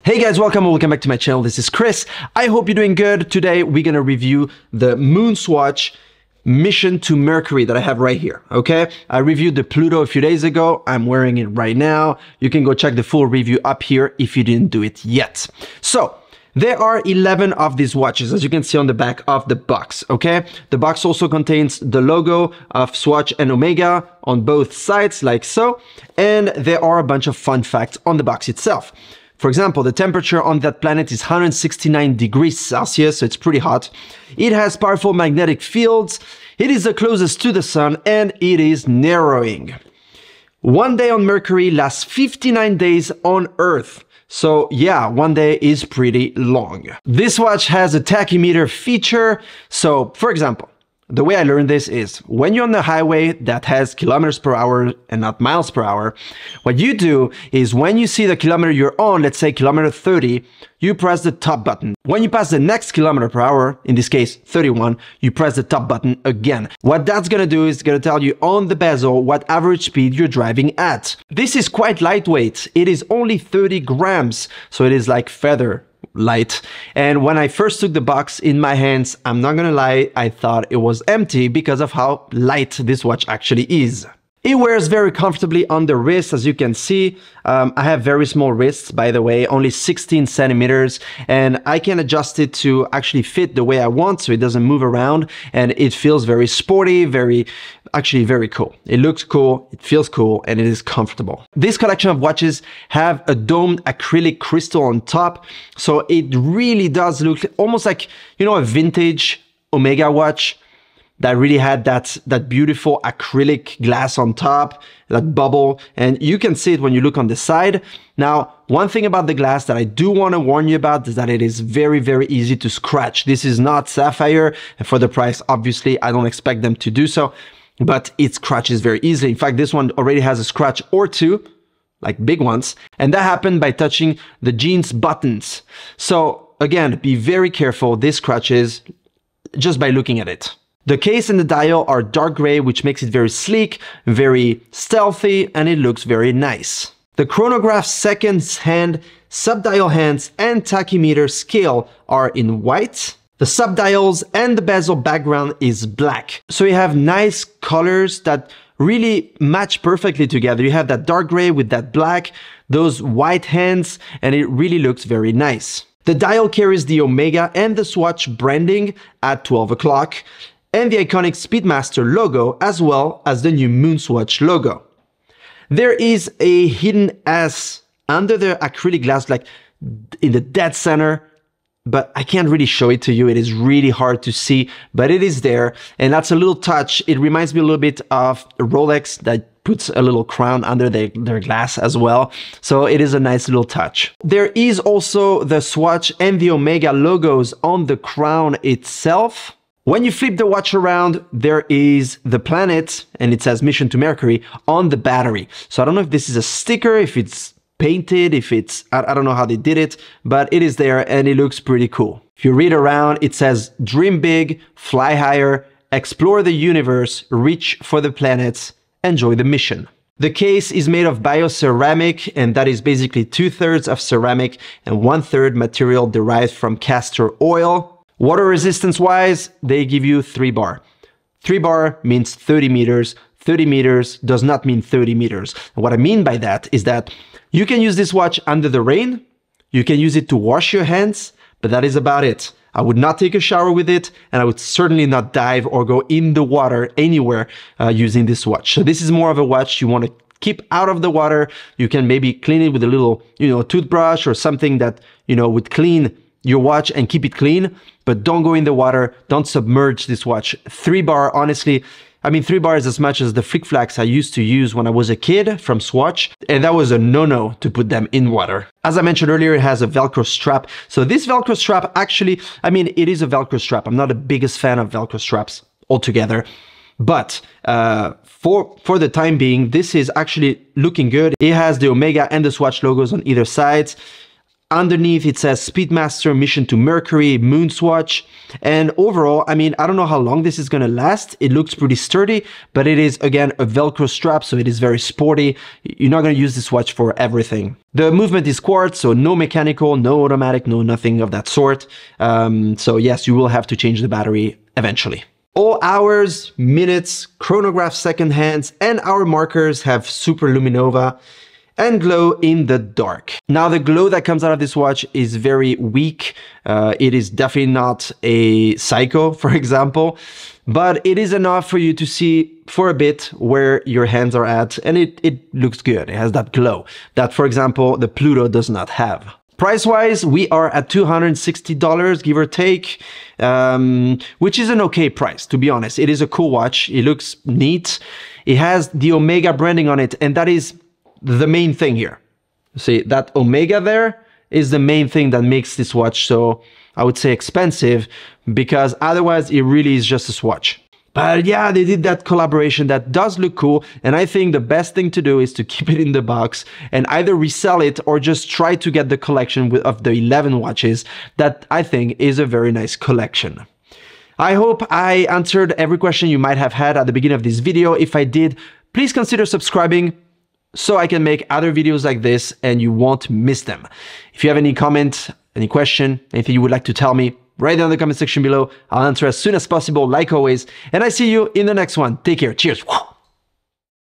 Hey guys, welcome back to my channel. This is Chris. I hope you're doing good. Today we're gonna review the Moon Swatch Mission to Mercury that I have right here, okay? I reviewed the Pluto a few days ago. I'm wearing it right now. You can go check the full review up here if you didn't do it yet. So, there are 11 of these watches, as you can see on the back of the box, okay? The box also contains the logo of Swatch and Omega on both sides, like so. And there are a bunch of fun facts on the box itself. For example, the temperature on that planet is 169 degrees Celsius, so it's pretty hot. It has powerful magnetic fields, it is the closest to the sun, and it is narrowing. One day on Mercury lasts 59 days on Earth. So yeah, one day is pretty long. This watch has a tachymeter feature. So for example, the way I learned this is when you're on the highway that has kilometers per hour and not miles per hour, what you do is when you see the kilometer you're on, let's say kilometer 30, you press the top button. When you pass the next kilometer per hour, in this case 31, you press the top button again. What that's gonna do is gonna tell you on the bezel what average speed you're driving at. This is quite lightweight. It is only 30 grams, so it is like feather light. And when I first took the box in my hands, I'm not gonna lie, I thought it was empty because of how light this watch actually is. It wears very comfortably on the wrist, as you can see. I have very small wrists, by the way, only 16 centimeters, and I can adjust it to actually fit the way I want so it doesn't move around, and it feels very sporty, actually very cool. It looks cool, it feels cool, and it is comfortable. This collection of watches have a domed acrylic crystal on top, so it really does look almost like, you know, a vintage Omega watch that really had that beautiful acrylic glass on top, that bubble, and you can see it when you look on the side. Now, one thing about the glass that I do want to warn you about is that it is very, very easy to scratch. This is not sapphire, and for the price, obviously, I don't expect them to do so, but it scratches very easily. In fact, this one already has a scratch or two, like big ones, and that happened by touching the jeans buttons. So again, be very careful. This scratches just by looking at it. The case and the dial are dark gray, which makes it very sleek, very stealthy, and it looks very nice. The chronograph seconds hand, subdial hands, and tachymeter scale are in white. The subdials and the bezel background is black. So you have nice colors that really match perfectly together. You have that dark gray with that black, those white hands, and it really looks very nice. The dial carries the Omega and the Swatch branding at 12 o'clock. And the iconic Speedmaster logo, as well as the new Moon Swatch logo. There is a hidden S under the acrylic glass, like in the dead center, but I can't really show it to you. It is really hard to see, but it is there, and that's a little touch. It reminds me a little bit of Rolex that puts a little crown under their glass as well. So it is a nice little touch. There is also the Swatch and the Omega logos on the crown itself. When you flip the watch around, there is the planet, and it says Mission to Mercury on the battery. So I don't know if this is a sticker, if it's painted, if it's, I don't know how they did it, but it is there and it looks pretty cool. If you read around, it says dream big, fly higher, explore the universe, reach for the planets, enjoy the mission. The case is made of bioceramic, and that is basically 2/3 of ceramic and 1/3 material derived from castor oil. Water resistance wise, they give you 3 bar. 3 bar means 30 meters. 30 meters does not mean 30 meters. And what I mean by that is that you can use this watch under the rain. You can use it to wash your hands, but that is about it. I would not take a shower with it, and I would certainly not dive or go in the water anywhere using this watch. So this is more of a watch you want to keep out of the water. You can maybe clean it with a little, toothbrush or something that, would clean your watch and keep it clean, but don't go in the water, don't submerge this watch. 3 bar, honestly, 3 bar is as much as the Flick Flacks I used to use when I was a kid from Swatch, and that was a no-no to put them in water. As I mentioned earlier, it has a Velcro strap. So this Velcro strap actually, it is a Velcro strap. I'm not the biggest fan of Velcro straps altogether, but for the time being, this is actually looking good. It has the Omega and the Swatch logos on either side. Underneath it says Speedmaster Mission to Mercury Moon Swatch. And overall, I mean, I don't know how long this is going to last. It looks pretty sturdy, but it is, again, a Velcro strap, so it is very sporty. You're not going to use this watch for everything. The movement is quartz, so no mechanical, no automatic, no nothing of that sort. So yes, you will have to change the battery eventually. All hours, minutes, chronograph second hands, and hour markers have super luminova and glow in the dark. Now, the glow that comes out of this watch is very weak. It is definitely not a Psycho, for example, but it is enough for you to see for a bit where your hands are at, and it looks good. It has that glow that, for example, the Pluto does not have. Price-wise, we are at $260, give or take, which is an okay price, to be honest. It is a cool watch. It looks neat. It has the Omega branding on it, and that is the main thing here. See, that Omega there is the main thing that makes this watch so, I would say, expensive, because otherwise it really is just a Swatch. But yeah, they did that collaboration that does look cool, and I think the best thing to do is to keep it in the box and either resell it or just try to get the collection of the 11 watches that I think is a very nice collection. I hope I answered every question you might have had at the beginning of this video. If I did, please consider subscribing so I can make other videos like this and you won't miss them. If you have any comment, any question, anything you would like to tell me, write down in the comment section below. I'll answer as soon as possible, like always. And I see you in the next one. Take care. Cheers.